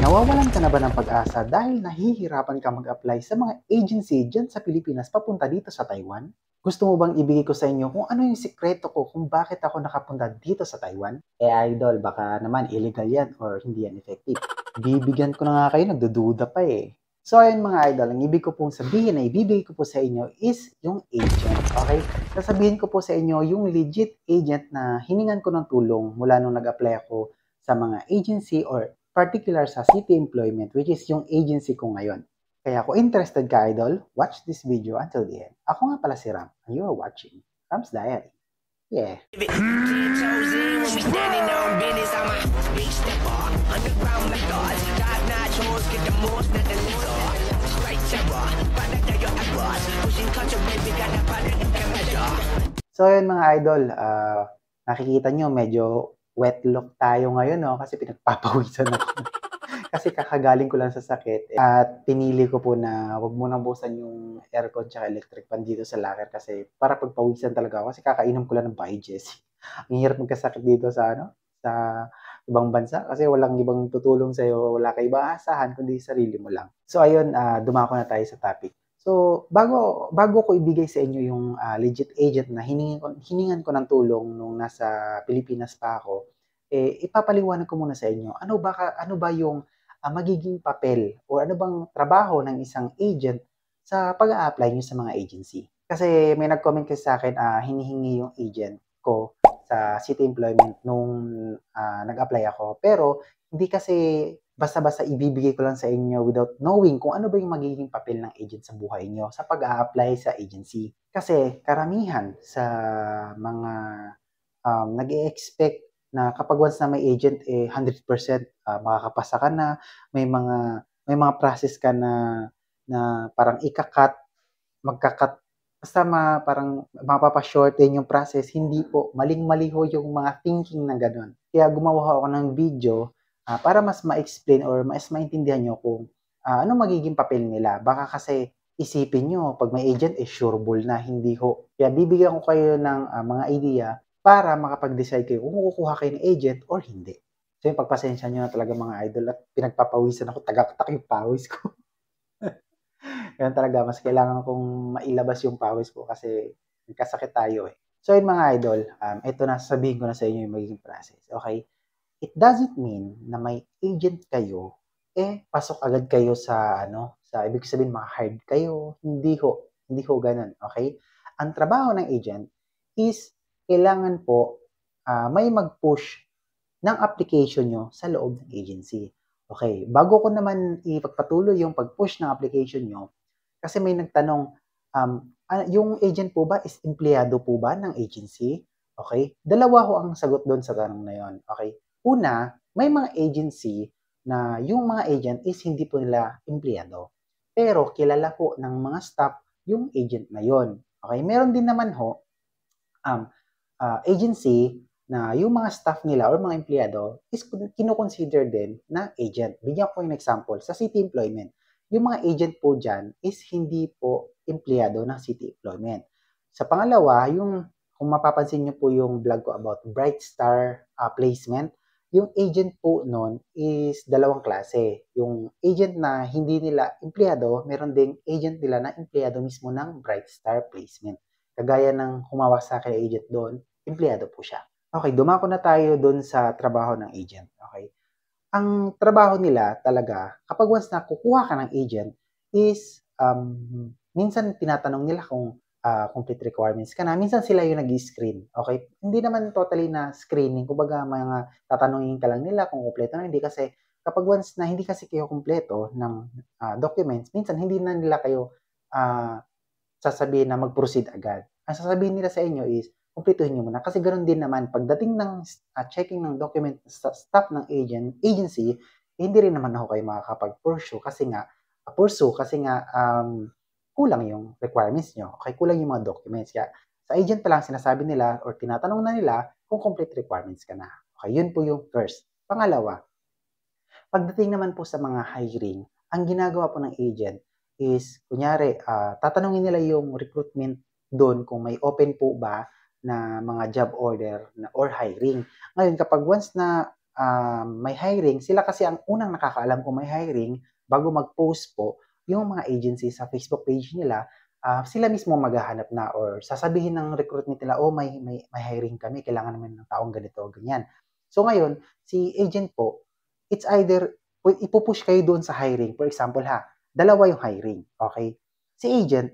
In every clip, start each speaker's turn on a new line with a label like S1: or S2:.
S1: Nawawalan ka na ba ng pag-asa dahil nahihirapan ka mag-apply sa mga agency dyan sa Pilipinas papunta dito sa Taiwan? Gusto mo bang ibigay ko sa inyo kung ano yung sikreto ko kung bakit ako nakapunta dito sa Taiwan? Idol, baka naman illegal yan or hindi yan effective. Bibigyan ko na nga kayo, nagdududa pa eh. So ayun mga idol, ang ibig ko pong sabihin na ibibigay ko po sa inyo is yung agent, okay? Sasabihin ko po sa inyo yung legit agent na hiningan ko ng tulong mula nung nag-apply ako sa mga agency or particular sa City Employment, which is yung agency ko ngayon. Kaya kung interested ka, idol, watch this video until the end. Ako nga pala si Ram, and you are watching Ram's Diary. Yeah. So yun mga idol, nakikita nyo medyo wet look tayo ngayon, no? Kasi pinagpapawisan ako. Kasi kakagaling ko lang sa sakit at pinili ko po na wag mo nang busan yung aircon tsaka electric fan dito sa locker kasi para pagpawisan talaga ako kasi kakainom ko lang ng Bijes. Ang hirap magkasakit dito sa sa ibang bansa kasi walang ibang tutulong sa iyo, wala kang ibang asahan kundi sarili mo lang. So ayun, dumako na tayo sa topic. So bago ko ibigay sa inyo yung legit agent na hiningan ko ng tulong nung nasa Pilipinas pa ako, ipapaliwanag ko muna sa inyo ano ba yung magiging papel o ano bang trabaho ng isang agent sa pag-a-apply nyo sa mga agency. Kasi may nag-comment kasi sa akin, hinihingi yung agent ko sa City Employment nung nag-apply ako. Pero hindi kasi basta-basta ibibigay ko lang sa inyo without knowing kung ano ba yung magiging papel ng agent sa buhay nyo sa pag-a-apply sa agency. Kasi karamihan sa mga nag-e-expect na kapag once na may agent 100% makakapasa ka na, may mga process ka na parang magka-cut basta parang mapapa-shorten yung process. Hindi po, maling-mali ho yung mga thinking na gano'n. Kaya gumawa ako ng video para mas ma-explain or mas maintindihan nyo kung ano magiging papel nila. Baka kasi isipin nyo, pag may agent, sureball na, hindi ho. Kaya bibigyan ko kayo ng mga idea para makapag-decide kayo kung kukuha kayo ng agent or hindi. So yung pagpasensya nyo na talaga mga idol at pinagpapawisan ako, tagaktak yung pawis ko. Yan talaga, mas kailangan kong mailabas yung pawis ko kasi nagkasakit tayo eh. So yun mga idol, ito na, sabihin ko na sa inyo yung magiging process. Okay? It doesn't mean na may agent kayo, pasok agad kayo sa ibig sabihin ma-hired kayo. Hindi ho ganun. Okay? Ang trabaho ng agent is kailangan po may mag-push ng application nyo sa loob ng agency. Okay, bago ko naman ipagpatuloy yung pag-push ng application nyo, kasi may nagtanong, yung agent po ba is empleyado po ba ng agency? Okay, dalawa ho ang sagot doon sa tanong na yon. Okay, una, may mga agency na yung mga agent is hindi po nila empleyado. Pero kilala po ng mga staff yung agent na yon. Okay, meron din naman ho, agency na yung mga staff nila or mga empleyado is kino-consider din na agent. Bigyan ko yung example. Sa City Employment, yung mga agent po dyan is hindi po empleyado ng City Employment. Sa pangalawa, kung mapapansin nyo po yung vlog ko about Bright Star placement, yung agent po nun is dalawang klase. Yung agent na hindi nila empleyado, meron ding agent nila na empleyado mismo ng Bright Star placement. Kagaya ng humawak sa akin agent doon, empleyado po siya. Okay, dumako na tayo doon sa trabaho ng agent. Okay? Ang trabaho nila talaga, kapag once na kukuha ka ng agent, is minsan tinatanong nila kung complete requirements ka na. Minsan sila yung nag-screen. Okay? Hindi naman totally na screening. Kumbaga, mga tatanungin ka lang nila kung kumpleto na hindi. Kasi kapag once na hindi kasi kayo kumpleto ng documents, minsan hindi na nila kayo sasabihin na mag-proceed agad. Ang sasabihin nila sa inyo is, kumpletuhin nyo muna. Kasi ganoon din naman, pagdating ng checking ng document sa staff ng agency, hindi rin naman ako kayo makakapag-pursue kasi nga, kulang yung requirements nyo. Okay, kulang yung mga documents. Kaya sa agent pa lang sinasabi nila or tinatanong na nila kung complete requirements ka na. Okay, yun po yung first. Pangalawa, pagdating naman po sa mga hiring, ang ginagawa po ng agent is, kunyari, tatanungin nila yung recruitment doon kung may open po ba na mga job order or hiring. Ngayon, kapag once na may hiring, sila kasi ang unang nakakaalam kung may hiring bago mag-post po yung mga agency sa Facebook page nila. Sila mismo maghahanap na or sasabihin ng recruitment nila, oh may hiring kami, kailangan naman ng taong ganito, ganyan. So ngayon, si agent po, it's either ipupush kayo doon sa hiring. For example dalawa yung hiring, okay? Si agent,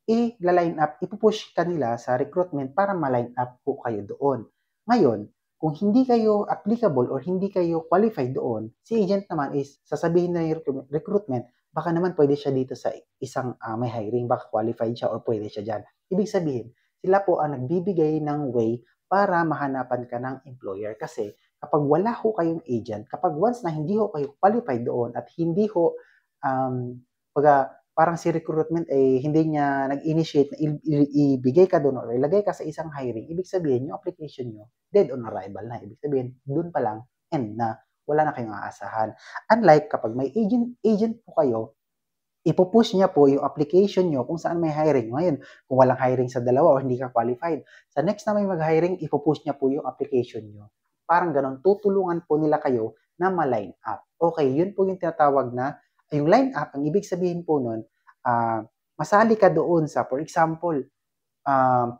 S1: i-line up, ipupush kanila sa recruitment para ma-line up po kayo doon. Ngayon, kung hindi kayo applicable or hindi kayo qualified doon, si agent naman is sasabihin na yung recruitment, baka naman pwede siya dito sa isang may hiring, baka qualified siya or pwede siya dyan. Ibig sabihin, sila po ang nagbibigay ng way para mahanapan ka ng employer. Kasi kapag wala ho kayong agent, kapag once na hindi ho kayo qualified doon at hindi ho, parang si recruitment hindi niya nag-initiate na ibigay ka doon or ilagay ka sa isang hiring, ibig sabihin yung application nyo dead on arrival na. Ibig sabihin, doon pa lang end na. Wala na kayong aasahan. Unlike kapag may agent po kayo, ipupush niya po yung application nyo kung saan may hiring. Ngayon, kung walang hiring sa dalawa o hindi ka qualified, sa next na may mag-hiring, ipupush niya po yung application nyo. Parang ganun, tutulungan po nila kayo na ma-line up. Okay, yun po yung tinatawag na, yung line up, ang ibig sabihin po nun, masali ka doon sa, for example, 50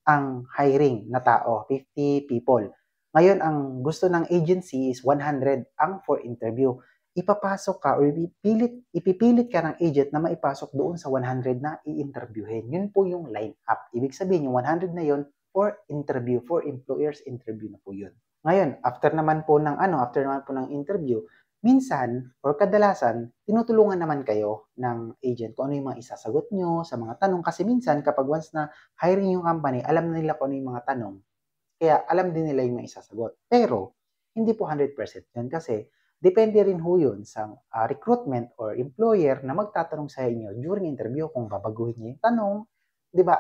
S1: ang hiring na tao, 50 people. Ngayon, ang gusto ng agency is 100 ang for interview. Ipapasok ka or ipipilit ka ng agent na maipasok doon sa 100 na i-interviewin. Yun po yung line up. Ibig sabihin, yung 100 na yun for interview, for employers interview na po yun. Ngayon, after naman po ng interview, minsan or kadalasan, tinutulungan naman kayo ng agent kung ano yung mga isasagot nyo sa mga tanong. Kasi minsan, kapag once na hiring yung company, alam na nila kung ano yung mga tanong. Kaya alam din nila yung mga isasagot. Pero, hindi po 100% yun kasi depende rin ho yun sa recruitment or employer na magtatanong sa inyo during interview kung babaguhin niyo yung tanong. Diba?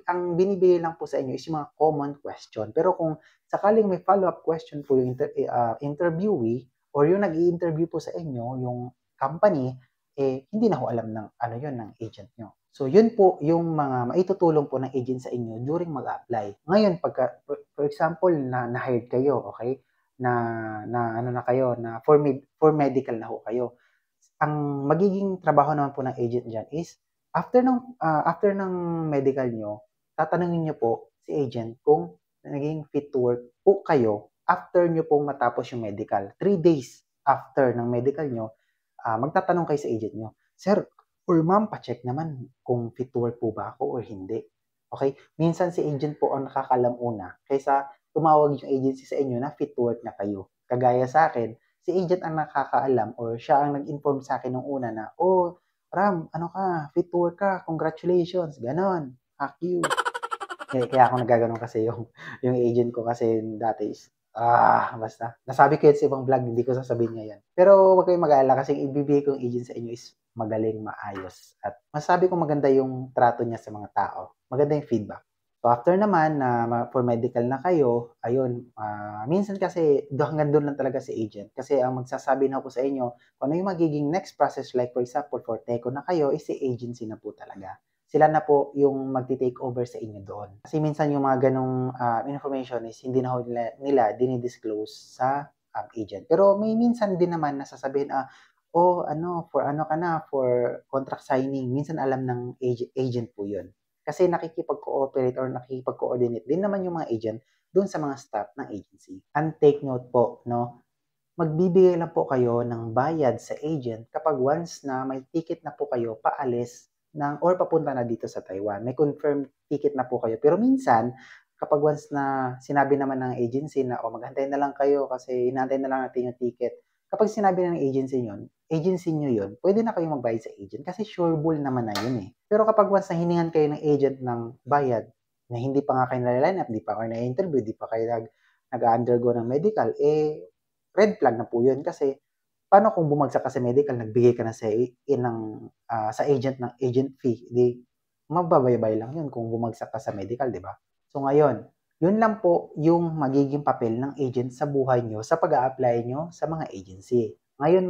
S1: Ang binibigay lang po sa inyo is yung mga common question. Pero kung sakaling may follow-up question po yung interviewee or yung nag-i-interview po sa inyo, yung company, hindi na ho alam ng ng agent nyo. So, yun po yung mga maitutulong po ng agent sa inyo during mag-apply. Ngayon, for example, na-hired kayo, okay? Na kayo, na for medical na ho kayo. Ang magiging trabaho naman po ng agent dyan is, after ng medical nyo, tatanungin nyo po si agent kung naging fit to work po kayo after nyo pong matapos yung medical. 3 days after ng medical nyo, magtatanong kayo sa agent nyo, Sir or ma'am, pa-check naman kung fit to work po ba ako or hindi. Okay? Minsan si agent po ang nakakalam una kaysa tumawag yung agency sa inyo na fit to work na kayo. Kagaya sa akin, si agent ang nakakaalam or siya ang nag-inform sa akin nung una na, oh, Ram, fit to work ka, congratulations, ganon, hack you. Kaya ako nagaganon kasi yung agent ko kasi dati is, basta. Nasabi ko yan sa ibang vlog, hindi ko sasabihin niya yan. Pero wag kayong mag-aalala kasi ibibigay kong agent sa inyo is magaling, maayos. At masabi ko maganda yung trato niya sa mga tao. Maganda yung feedback. So after naman na for medical na kayo, ayun, minsan kasi hanggang doon lang talaga si agent. Kasi ang magsasabi na po sa inyo kung ano yung magiging next process, like for example, for TECO na kayo, is si agency na po talaga. Sila na po yung magti-take over sa inyo doon. Kasi minsan yung mga ganong information is hindi na nila dinidisclose sa agent. Pero may minsan din naman na sasabihin, for contract signing, minsan alam ng agent po yun. Kasi nakikipag-cooperate or nakikipag-coordinate din naman yung mga agent doon sa mga staff ng agency. And take note po, no? Magbibigay lang po kayo ng bayad sa agent kapag once na may ticket na po kayo paalis or papunta na dito sa Taiwan. May confirmed ticket na po kayo. Pero minsan, kapag once na sinabi naman ng agency na maghantay na lang kayo kasi hinantay na lang natin yung ticket, kapag sinabi ng agency nyo yun, pwede na kayong magbayad sa agent kasi sureable naman na yun eh. Pero kapag once na hiningan kayo ng agent ng bayad, na hindi pa nga kayo na-line up, di pa kayo na-interview, di pa kayo nag-undergo ng medical, red flag na po yun kasi paano kung bumagsak ka sa medical, nagbigay ka na sa agent ng agent fee, di mababaybay lang yun kung bumagsak ka sa medical, di ba? So ngayon, yun lang po yung magiging papel ng agent sa buhay nyo sa pag-a-apply nyo sa mga agency. Ngayon,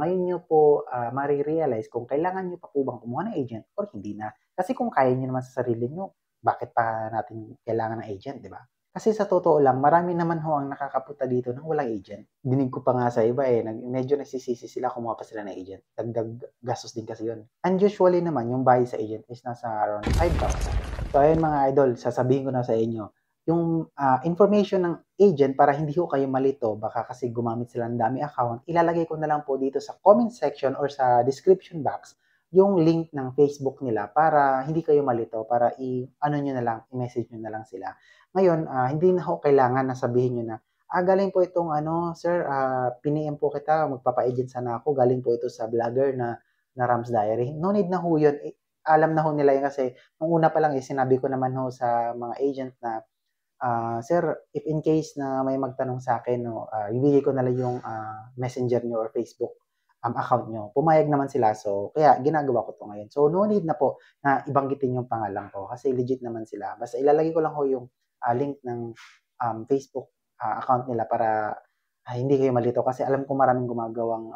S1: ngayon nyo po marirealize kung kailangan nyo pa po bang kumuha ng agent or hindi na. Kasi kung kaya nyo naman sa sarili nyo, bakit pa natin kailangan ng agent, di ba? Kasi sa totoo lang, marami naman ho ang nakakapunta dito ng walang agent. Dinig ko pa nga sa iba eh, medyo nagsisisi sila kumuha pa sila ng agent. Dagdag gastos din kasi yun. And usually naman, yung bayad sa agent is nasa around 5,000. So ayun mga idol, sasabihin ko na sa inyo, yung information ng agent para hindi ho kayo malito, baka kasi gumamit sila ng dami account, ilalagay ko na lang po dito sa comment section or sa description box yung link ng Facebook nila para hindi kayo malito, para i-ano nyo na lang, i-message nyo na lang sila. Ngayon, hindi na ho kailangan na sabihin nyo na, galing po itong ano, sir, piniem po kita, magpapa-agent sana ako, galing po ito sa vlogger na Rams Diary. No need na ho yun. Alam na ho nila yun kasi nung una pa lang sinabi ko naman ho sa mga agent na, sir, if in case na may magtanong sa akin, no, ibigay ko na lang yung messenger nyo or Facebook account nyo. Pumayag naman sila. So, kaya ginagawa ko to ngayon. So, no need na po na ibanggitin yung pangalan ko kasi legit naman sila. Basta ilalagay ko lang ho yung link ng Facebook account nila para hindi kayo malito kasi alam ko maraming gumagawang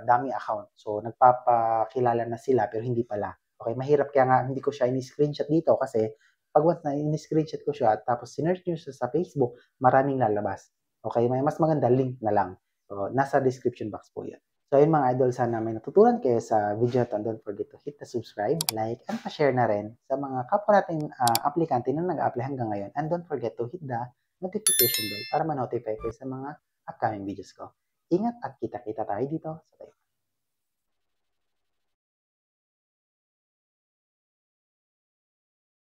S1: dummy account. So, nagpapakilala na sila pero hindi pala. Okay, mahirap kaya nga hindi ko siya ini-screenshot dito kasi pag once na ini-screenshot ko siya tapos sinearch nyo siya sa Facebook, maraming lalabas. Okay, may mas maganda link na lang. So, nasa description box po yun. So, ayun mga idol, sana may natutunan kayo sa video na don't forget to hit the subscribe, like, and pa-share na rin sa mga kapwa natin aplikante na nag-apply hanggang ngayon. And don't forget to hit the notification bell para ma-notify kayo sa mga upcoming videos ko. Ingat at kita-kita tayo dito sa tayo.